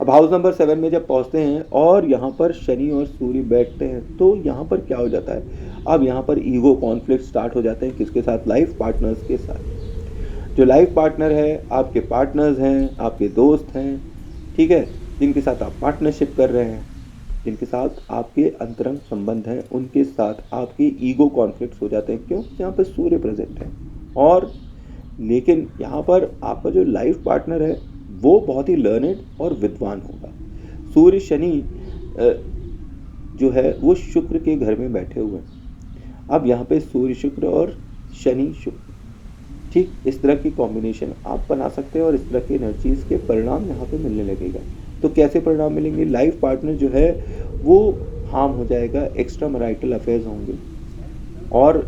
अब house number 7 में जब पहुंचते हैं और यहाँ पर शनि और सूर्य बैठते हैं तो यहाँ पर क्या हो जाता है, अब यहाँ पर ईगो कॉन्फ्लिक्ट स्टार्ट हो जाते हैं। किसके साथ? लाइफ पार्टनर्स के साथ। जो लाइफ पार्टनर है आपके पार्टनर्स हैं, आपके दोस्त हैं, ठीक है, जिनके साथ आप पार्टनरशिप कर रहे हैं, जिनके साथ आपके अंतरंग संबंध हैं, उनके साथ आपकी ईगो कॉन्फ्लिक्ट्स हो जाते हैं। क्यों? यहाँ पर सूर्य प्रेजेंट है। और लेकिन यहाँ पर आपका जो लाइफ पार्टनर है वो बहुत ही लर्नेड और विद्वान होगा। सूर्य शनि जो है वो शुक्र के घर में बैठे हुए हैं। अब यहाँ पे सूर्य शुक्र और शनि शुक्र, ठीक, इस तरह की कॉम्बिनेशन आप बना सकते हैं और इस तरह की एनर्जीज के परिणाम यहाँ पे मिलने लगेगा। तो कैसे परिणाम मिलेंगे? लाइफ पार्टनर जो है वो हार्म हो जाएगा, एक्स्ट्रा मैरिटल अफेयर्स होंगे। और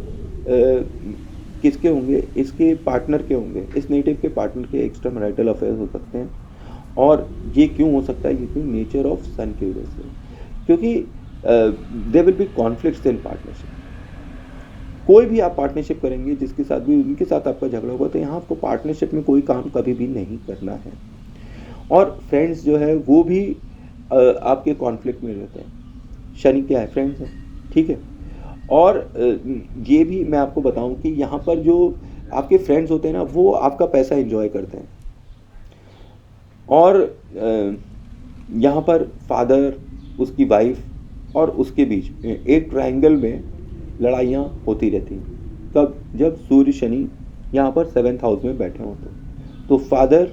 किसके होंगे? इसके पार्टनर के होंगे, इस नेटिव के पार्टनर के एक्स्ट्रा मैरिटल अफेयर्स हो सकते हैं। और ये क्यों हो सकता है? ये क्यों? नेचर ऑफ सन की वजह से, क्योंकि there will be conflicts in partnership. कोई भी आप पार्टनरशिप करेंगे, जिसके साथ भी उनके साथ आपका झगड़ा होगा, तो यहाँ आपको पार्टनरशिप में कोई काम कभी भी नहीं करना है। और फ्रेंड्स जो है वो भी आपके कॉन्फ्लिक्ट में रहते हैं। शनि क्या है? फ्रेंड्स है, ठीक है। और ये भी मैं आपको बताऊं कि यहाँ पर जो आपके फ्रेंड्स होते हैं ना, वो आपका पैसा एंजॉय करते हैं। और यहाँ पर फादर, उसकी वाइफ और उसके बीच में एक ट्रायंगल में लड़ाइयाँ होती रहती हैं। कब? जब सूर्य शनि यहाँ पर 7th हाउस में बैठे हों तो फादर,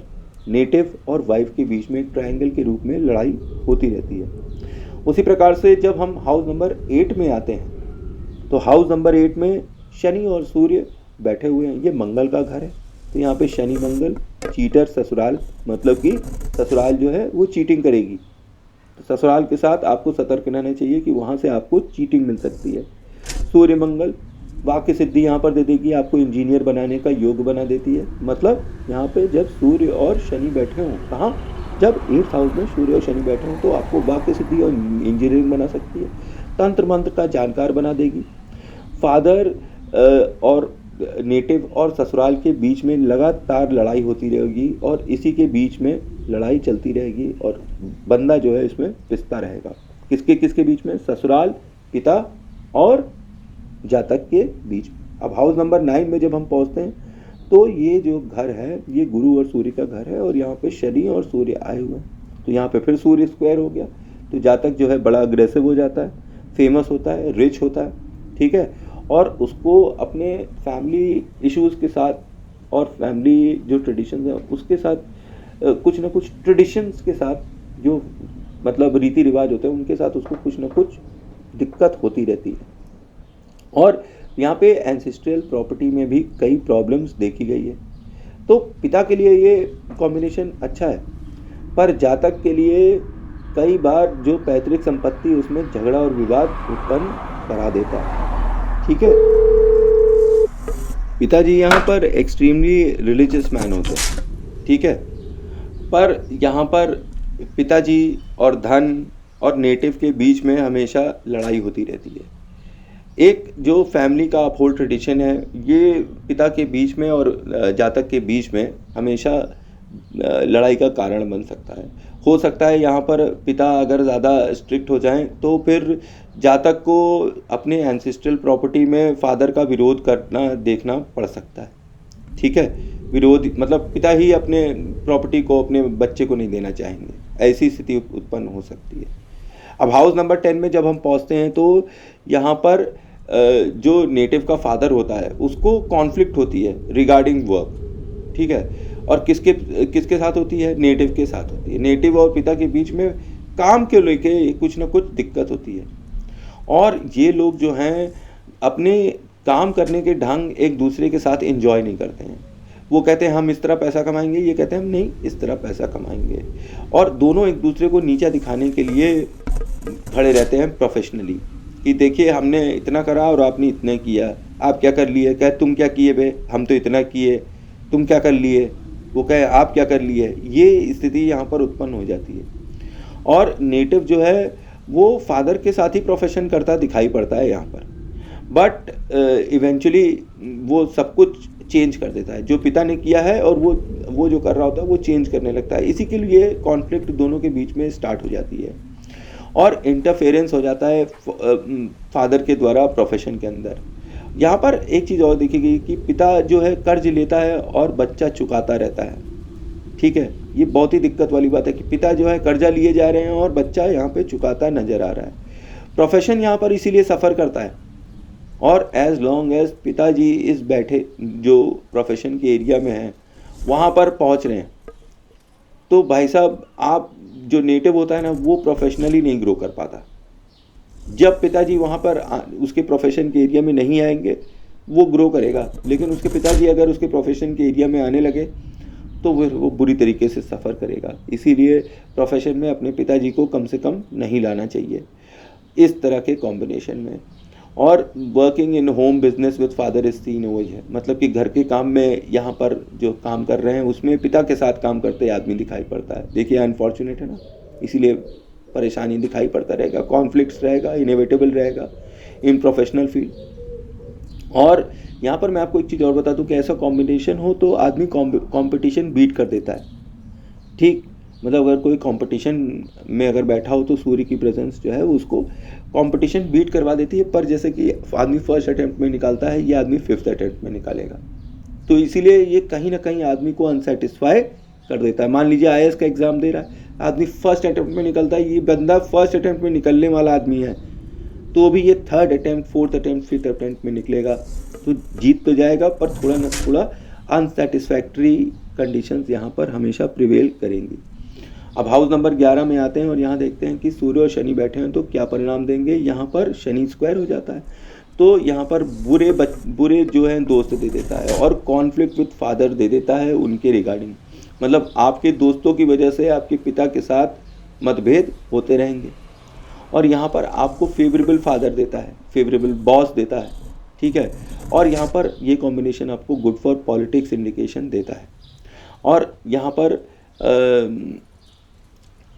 नेटिव और वाइफ के बीच में एक ट्रायंगल के रूप में लड़ाई होती रहती है। उसी प्रकार से जब हम हाउस नंबर 8 में आते हैं तो हाउस नंबर 8 में शनि और सूर्य बैठे हुए हैं। ये मंगल का घर है, तो यहाँ पे शनि मंगल, चीटर ससुराल, मतलब कि ससुराल जो है वो चीटिंग करेगी। तो ससुराल के साथ आपको सतर्क रहना चाहिए कि वहाँ से आपको चीटिंग मिल सकती है। सूर्य मंगल वाक्य सिद्धि यहाँ पर दे देगी, आपको इंजीनियर बनाने का योग बना देती है। मतलब यहाँ पे जब सूर्य और शनि बैठे हों, कहाँ? जब 8th हाउस में सूर्य और शनि बैठे हों तो आपको वाक्य सिद्धि और इंजीनियरिंग बना सकती है। तंत्र मंत्र का जानकार बना देगी। फादर और नेटिव और ससुराल के बीच में लगातार लड़ाई होती रहेगी और इसी के बीच में लड़ाई चलती रहेगी और बंदा जो है इसमें पिसता रहेगा। किसके किसके बीच में? ससुराल, पिता और जातक के बीच। अब हाउस नंबर 9 में जब हम पहुंचते हैं तो ये जो घर है ये गुरु और सूर्य का घर है और यहाँ पे शनि और सूर्य आए हुए हैं। तो यहाँ पे फिर सूर्य स्क्वायर हो गया। तो जातक जो है बड़ा अग्रेसिव हो जाता है, फेमस होता है, रिच होता है, ठीक है। और उसको अपने फैमिली इश्यूज़ के साथ और फैमिली जो ट्रेडिशंस है उसके साथ कुछ ना कुछ ट्रेडिशंस के साथ जो मतलब रीति रिवाज होते हैं उनके साथ उसको कुछ ना कुछ दिक्कत होती रहती है। और यहाँ पे एंसेस्ट्रियल प्रॉपर्टी में भी कई प्रॉब्लम्स देखी गई है। तो पिता के लिए ये कॉम्बिनेशन अच्छा है, पर जातक के लिए कई बार जो पैतृक संपत्ति उसमें झगड़ा और विवाद उत्पन्न करा देता है, ठीक है। पिताजी यहाँ पर एक्सट्रीमली रिलीजियस मैन होते हैं, ठीक है, पर यहाँ पर पिताजी और धन और नेटिव के बीच में हमेशा लड़ाई होती रहती है। एक जो फैमिली का अपहोल्ड ट्रेडिशन है ये पिता के बीच में और जातक के बीच में हमेशा लड़ाई का कारण बन सकता है। हो सकता है यहाँ पर पिता अगर ज़्यादा स्ट्रिक्ट हो जाएं तो फिर जातक को अपने एंसेस्ट्रल प्रॉपर्टी में फादर का विरोध करना देखना पड़ सकता है, ठीक है। विरोध मतलब पिता ही अपने प्रॉपर्टी को अपने बच्चे को नहीं देना चाहेंगे, ऐसी स्थिति उत्पन्न हो सकती है। अब हाउस नंबर 10 में जब हम पहुँचते हैं तो यहाँ पर जो नेटिव का फादर होता है उसको कॉन्फ्लिक्ट होती है रिगार्डिंग वर्क, ठीक है। और किसके साथ होती है? नेटिव के साथ होती है। नेटिव और पिता के बीच में काम के लेके कुछ ना कुछ दिक्कत होती है। और ये लोग जो हैं अपने काम करने के ढंग एक दूसरे के साथ एंजॉय नहीं करते हैं। वो कहते हैं हम इस तरह पैसा कमाएंगे, ये कहते हैं हम नहीं इस तरह पैसा कमाएंगे। और दोनों एक दूसरे को नीचा दिखाने के लिए खड़े रहते हैं प्रोफेशनली कि देखिए हमने इतना करा और आपने इतना किया, आप क्या कर लिए? कहे तुम क्या किए बे, हम तो इतना किए, तुम क्या कर लिए? वो कहे आप क्या कर लिए? ये स्थिति यहाँ पर उत्पन्न हो जाती है। और नेटिव जो है वो फादर के साथ ही प्रोफेशन करता दिखाई पड़ता है यहाँ पर, बट इवेंचुअली वो सब कुछ चेंज कर देता है, जो पिता ने किया है और वो जो कर रहा होता है वो चेंज करने लगता है। इसी के लिए कॉन्फ्लिक्ट दोनों के बीच में स्टार्ट हो जाती है और इंटरफेरेंस हो जाता है फादर के द्वारा प्रोफेशन के अंदर। यहाँ पर एक चीज़ और देखी गई कि पिता जो है कर्ज लेता है और बच्चा चुकाता रहता है। ठीक है, ये बहुत ही दिक्कत वाली बात है कि पिता जो है कर्जा लिए जा रहे हैं और बच्चा यहाँ पे चुकाता नजर आ रहा है। प्रोफेशन यहाँ पर इसीलिए सफ़र करता है और एज लॉन्ग एज पिताजी इस बैठे जो प्रोफेशन के एरिया में हैं वहाँ पर पहुँच रहे हैं, तो भाई साहब आप जो नेटिव होता है ना वो प्रोफेशनली नहीं ग्रो कर पाता। जब पिताजी वहाँ पर उसके प्रोफेशन के एरिया में नहीं आएंगे वो ग्रो करेगा, लेकिन उसके पिताजी अगर उसके प्रोफेशन के एरिया में आने लगे तो वो बुरी तरीके से सफ़र करेगा। इसीलिए प्रोफेशन में अपने पिताजी को कम से कम नहीं लाना चाहिए इस तरह के कॉम्बिनेशन में। और working in home business with father is seen वही है, मतलब कि घर के काम में यहाँ पर जो काम कर रहे हैं उसमें पिता के साथ काम करते आदमी दिखाई पड़ता है। देखिए अनफॉर्चुनेट है ना, इसीलिए परेशानी दिखाई पड़ता रहेगा, कॉन्फ्लिक्ट्स रहेगा, इनएविटेबल रहेगा इन प्रोफेशनल फील्ड। और यहाँ पर मैं आपको एक चीज़ और बता दूँ कि ऐसा कॉम्बिनेशन हो तो आदमी कॉम्पिटिशन बीट कर देता है। ठीक, मतलब अगर कोई कंपटीशन में अगर बैठा हो तो सूर्य की प्रेजेंस जो है उसको कंपटीशन बीट करवा देती है। पर जैसे कि आदमी फर्स्ट अटेम्प्ट में निकालता है, ये आदमी फिफ्थ अटेम्प्ट में निकालेगा, तो इसीलिए ये कहीं ना कहीं आदमी को अनसेटिस्फाई कर देता है। मान लीजिए IAS का एग्ज़ाम दे रहा है, आदमी फर्स्ट अटेम्प्ट में निकलता है, ये बंदा फर्स्ट अटेम्प्ट में निकलने वाला आदमी है, तो भी ये third attempt, fourth attempt, fifth attempt में निकलेगा तो जीत तो जाएगा, पर थोड़ा ना थोड़ा अनसेटिस्फैक्ट्री कंडीशंस यहाँ पर हमेशा प्रिवेल करेंगी। अब हाउस नंबर 11 में आते हैं और यहाँ देखते हैं कि सूर्य और शनि बैठे हैं तो क्या परिणाम देंगे। यहाँ पर शनि स्क्वायर हो जाता है, तो यहाँ पर बुरे जो हैं दोस्त दे देता है और कॉन्फ्लिक्ट विद फादर दे देता है उनके रिगार्डिंग, मतलब आपके दोस्तों की वजह से आपके पिता के साथ मतभेद होते रहेंगे। और यहाँ पर आपको फेवरेबल फादर देता है, फेवरेबल बॉस देता है, ठीक है। और यहाँ पर ये कॉम्बिनेशन आपको गुड फॉर पॉलिटिक्स इंडिकेशन देता है। और यहाँ पर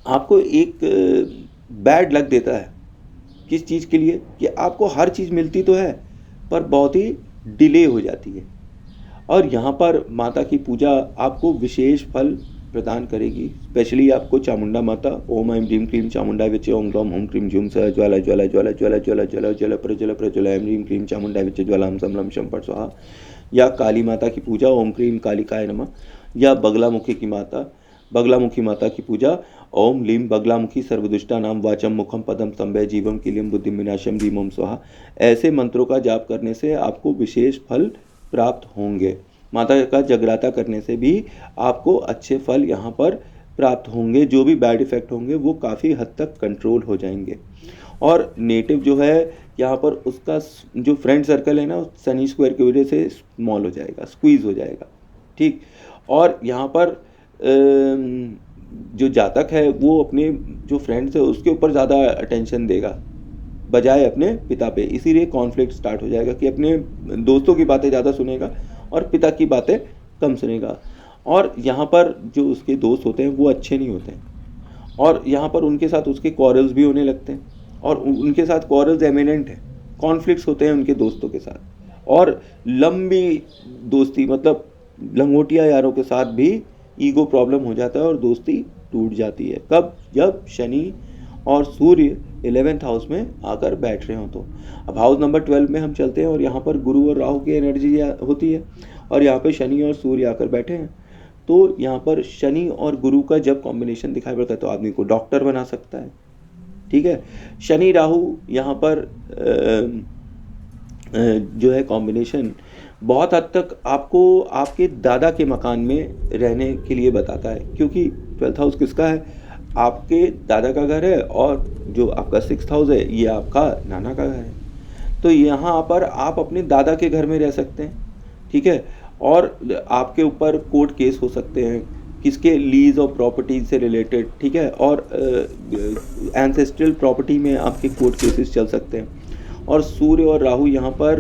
आपको एक बैड लक देता है, किस चीज़ के लिए, कि आपको हर चीज़ मिलती तो है पर बहुत ही डिले हो जाती है। और यहाँ पर माता की पूजा आपको विशेष फल प्रदान करेगी। स्पेशली आपको चामुंडा माता, ओम ऐं ह्रीं क्लीं चामुंडा विचे ओम ग्लौम हुम क्लीं झूम स ज्वाला ज्वाला ज्वाला ज्वाला ज्वाला ज्वाला ज्वाला प्रज्वल प्रज्वल ऐं ह्रीं क्लीं चामुंडा विचे ज्वालां समलम शं फट स्वाहा, या काली माता की पूजा ओम क्लीं कालिकाय नमः, या बगलामुखी माता की पूजा ओम लीम बगलामुखी सर्वदुष्टा नाम वाचम मुखम पदम स्तंभे जीवम किलियम बुद्धि विनाशम धीमम ओम स्वाहा। ऐसे मंत्रों का जाप करने से आपको विशेष फल प्राप्त होंगे। माता का जगराता करने से भी आपको अच्छे फल यहाँ पर प्राप्त होंगे, जो भी बैड इफ़ेक्ट होंगे वो काफ़ी हद तक कंट्रोल हो जाएंगे। और नेटिव जो है यहाँ पर उसका जो फ्रेंड सर्कल है ना, शनि स्क्वायर की वजह से स्मॉल हो जाएगा, स्क्वीज़ हो जाएगा, ठीक। और यहाँ पर जो जातक है वो अपने जो फ्रेंड्स है उसके ऊपर ज़्यादा अटेंशन देगा बजाय अपने पिता पे, इसीलिए कॉन्फ्लिक्ट स्टार्ट हो जाएगा कि अपने दोस्तों की बातें ज़्यादा सुनेगा और पिता की बातें कम सुनेगा। और यहाँ पर जो उसके दोस्त होते हैं वो अच्छे नहीं होते हैं, और यहाँ पर उनके साथ उसके क्वारल्स भी होने लगते हैं, और उनके साथ क्वारल्स एमिनेंट है, कॉन्फ्लिक्ट्स होते हैं उनके दोस्तों के साथ। और लंबी दोस्ती, मतलब लंगोटिया यारों के साथ भी ईगो प्रॉब्लम हो जाता है और दोस्ती टूट जाती है। कब? जब शनि और सूर्य 11th हाउस में आकर बैठ रहे हो। तो अब हाउस नंबर 12 में हम चलते हैं और यहाँ पर गुरु और राहु की एनर्जी होती है, और यहाँ पे शनि और सूर्य आकर बैठे हैं। तो यहाँ पर शनि और गुरु का जब कॉम्बिनेशन दिखाई पड़ता है तो आदमी को डॉक्टर बना सकता है, ठीक है। शनि राहु यहाँ पर जो है कॉम्बिनेशन बहुत हद तक आपको आपके दादा के मकान में रहने के लिए बताता है, क्योंकि 12th हाउस किसका है? आपके दादा का घर है, और जो आपका 6th हाउस है ये आपका नाना का घर है। तो यहाँ पर आप अपने दादा के घर में रह सकते हैं, ठीक है। और आपके ऊपर कोर्ट केस हो सकते हैं किसके, लीज और प्रॉपर्टी से रिलेटेड, ठीक है। और एंसेस्ट्रल प्रॉपर्टी में आपके कोर्ट केसेस चल सकते हैं। और सूर्य और राहु यहाँ पर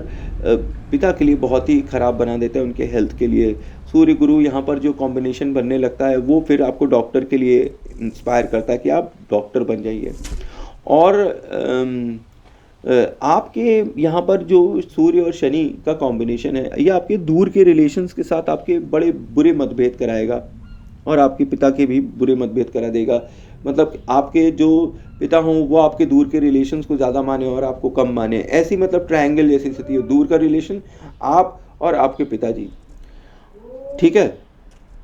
पिता के लिए बहुत ही ख़राब बना देते हैं उनके हेल्थ के लिए। सूर्य गुरु यहाँ पर जो कॉम्बिनेशन बनने लगता है वो फिर आपको डॉक्टर के लिए इंस्पायर करता है कि आप डॉक्टर बन जाइए। और आपके यहाँ पर जो सूर्य और शनि का कॉम्बिनेशन है, ये आपके दूर के रिलेशंस के साथ आपके बड़े बुरे मतभेद कराएगा और आपके पिता के भी बुरे मतभेद करा देगा। मतलब आपके जो पिता हों वो आपके दूर के रिलेशंस को ज़्यादा माने और आपको कम माने, ऐसी मतलब ट्रायंगल जैसी स्थिति हो, दूर का रिलेशन आप और आपके पिताजी, ठीक है।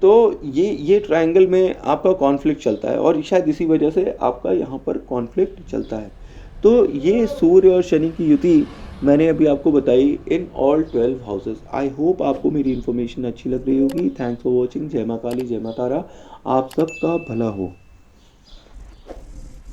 तो ये ट्रायंगल में आपका कॉन्फ्लिक्ट चलता है और शायद इसी वजह से आपका यहाँ पर कॉन्फ्लिक्ट चलता है। तो ये सूर्य और शनि की युति मैंने अभी आपको बताई in all 12 houses. I hope आपको मेरी इन्फॉर्मेशन अच्छी लग रही होगी। Thanks for watching. जय माँ काली, जय माँ तारा, आप सबका भला हो।